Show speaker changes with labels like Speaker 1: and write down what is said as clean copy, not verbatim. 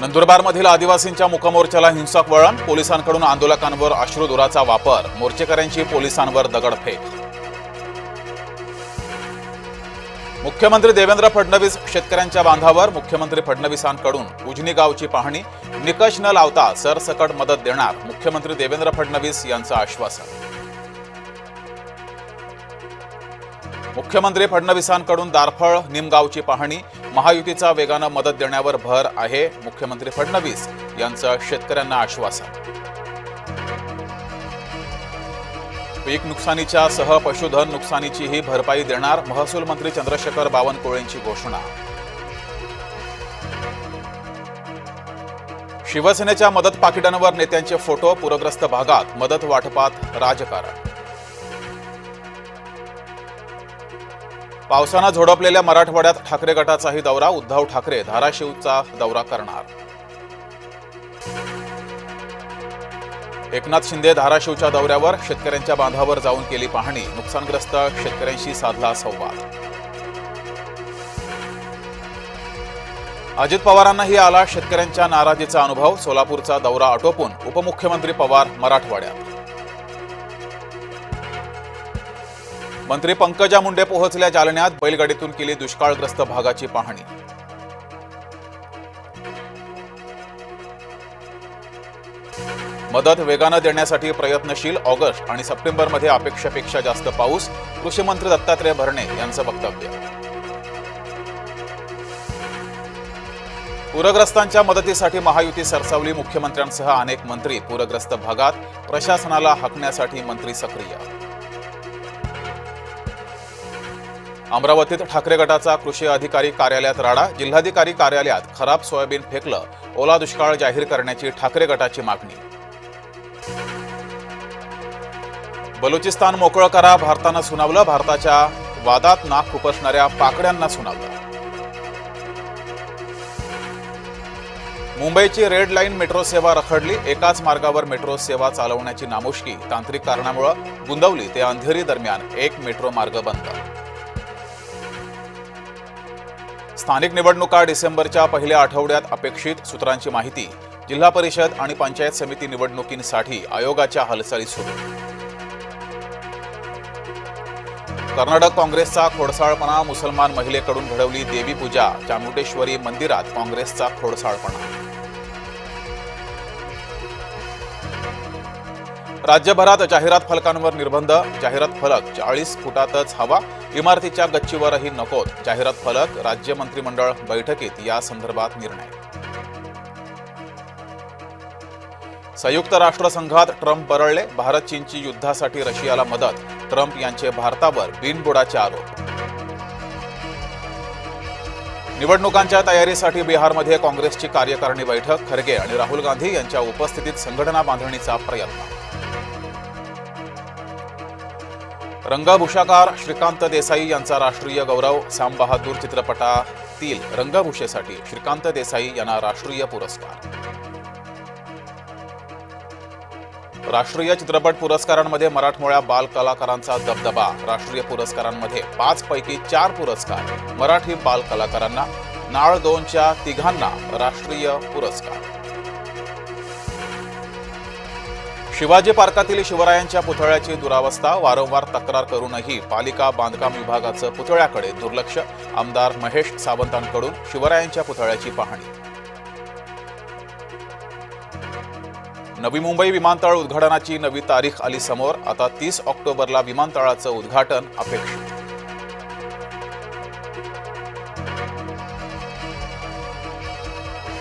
Speaker 1: नंदुरबारमधील आदिवासींच्या मुकमोर्चाला हिंसक वळण, पोलिसांकडून आंदोलकांवर अश्रुधुराचा वापर, मोर्चेकऱ्यांची पोलिसांवर दगडफेक। मुख्यमंत्री देवेंद्र फडणवीस शेतकऱ्यांच्या बांधावर, मुख्यमंत्री फडणवीसांकडून उजनी गावची पाहणी, निकष न लावता सरसकट मदत देणार, मुख्यमंत्री देवेंद्र फडणवीस यांचं आश्वासन। मुख्यमंत्री फडणवीसांकडून दारफळ निमगावची पाहणी, महायुतीचा वेगानं मदत देण्यावर भर आहे, मुख्यमंत्री फडणवीस यांचं शेतकऱ्यांना आश्वासन। पीक नुकसानीच्या सह पशुधन नुकसानीचीही भरपाई देणार, महसूल मंत्री चंद्रशेखर बावनकुळेंची घोषणा। शिवसेनेच्या मदत पाकिटांवर नेत्यांचे फोटो, पूरग्रस्त भागात मदत वाटपात राजकारण। पावसानं झोडपलेल्या मराठवाड्यात ठाकरे गटाचाही दौरा, उद्धव ठाकरे धाराशिवचा दौरा करणार। एकनाथ शिंदे धाराशिवच्या दौऱ्यावर, शेतकऱ्यांच्या बांधावर जाऊन केली पाहणी, नुकसानग्रस्त शेतकऱ्यांशी साधला संवाद। अजित पवारांनाही आला शेतकऱ्यांच्या नाराजीचा अनुभव, सोलापूरचा दौरा आटोपून उपमुख्यमंत्री पवार मराठवाड्यात। मंत्री पंकजा मुंडे पोहोचल्या जालन्यात, बैलगाडीतून केली दुष्काळग्रस्त भागाची पाहणी। मदत वेगानं देण्यासाठी प्रयत्नशील, ऑगस्ट आणि सप्टेंबरमध्ये अपेक्षेपेक्षा जास्त पाऊस, कृषी मंत्री दत्तात्रय भरणे यांचं वक्तव्य। पूरग्रस्तांच्या मदतीसाठी महायुती सरसावली, मुख्यमंत्र्यांसह अनेक मंत्री पूरग्रस्त भागात, प्रशासनाला हाकण्यासाठी मंत्री सक्रिय। अमरावतीत ठाकरे गटाचा कृषी अधिकारी कार्यालयात राडा, जिल्हाधिकारी कार्यालयात खराब सोयाबीन फेकलं, ओला दुष्काळ जाहीर करण्याची ठाकरे गटाची मागणी। बलुचिस्तान मोकळं करा, भारतानं सुनावलं, भारताच्या वादात नाक खुपसणाऱ्या पाकड्यांना सुनावलं। मुंबईची रेड लाईन मेट्रो सेवा रखडली, एकाच मार्गावर मेट्रो सेवा चालवण्याची नामुष्की, तांत्रिक कारणामुळे गुंदवली ते अंधेरी दरम्यान एक मेट्रो मार्ग बंद। स्थानिक निवडणुका डिसेंबरच्या पहिल्या आठवड्यात अपेक्षित, सूत्रांची माहिती। जिल्हा परिषद आणि पंचायत समिती निवडणुकींसाठी आयोगाच्या हालचाली सुरू। कर्नाटक काँग्रेसचा खोडसाळपणा, मुसलमान महिलेकडून घडवली देवी पूजा, चामुंडेश्वरी मंदिरात काँग्रेसचा खोडसाळपणा। राज्यभरात जाहिरात फलकांवर निर्बंध, जाहिरात फलक 40 फुटातच हवा, इमारतीच्या गच्चीवरही नकोत, जाहिरात फलक, राज्य मंत्रिमंडळ बैठकीत या संदर्भात निर्णय। संयुक्त राष्ट्रसंघात ट्रम्प बरळले, भारत चीनची युद्धासाठी रशियाला मदत, ट्रम्प यांचे भारतावर बिनबुडाचे आरोप। निवडणुकांच्या तयारीसाठी बिहारमध्ये काँग्रेसची कार्यकारिणी बैठक, खरगे आणि राहुल गांधी यांच्या उपस्थितीत संघटना बांधणीचा प्रयत्न। रंगभूषाकार श्रीकांत देसाई यांचा राष्ट्रीय गौरव, सॅम बहादूर चित्रपटातील रंगभूषेसाठी श्रीकांत देसाई यांना राष्ट्रीय पुरस्कार। राष्ट्रीय चित्रपट पुरस्कारांमध्ये मराठमोळ्या बाल कलाकारांचा दबदबा, राष्ट्रीय पुरस्कारांमध्ये 5 पैकी 4 पुरस्कार मराठी बाल कलाकारांना, नाळ 2च्या तिघांना राष्ट्रीय पुरस्कार। शिवाजी पार्कातील शिवरायांच्या पुतळ्याची दुरावस्था, वारंवार तक्रार करूनही पालिका बांधकाम विभागाचं पुतळ्याकडे दुर्लक्ष, आमदार महेश सावंतांकडून शिवरायांच्या पुतळ्याची पाहणी। नवी मुंबई विमानतळ उद्घाटनाची नवी तारीख आली समोर, आता 30 ऑक्टोबरला विमानतळाचं उद्घाटन अपेक्षित।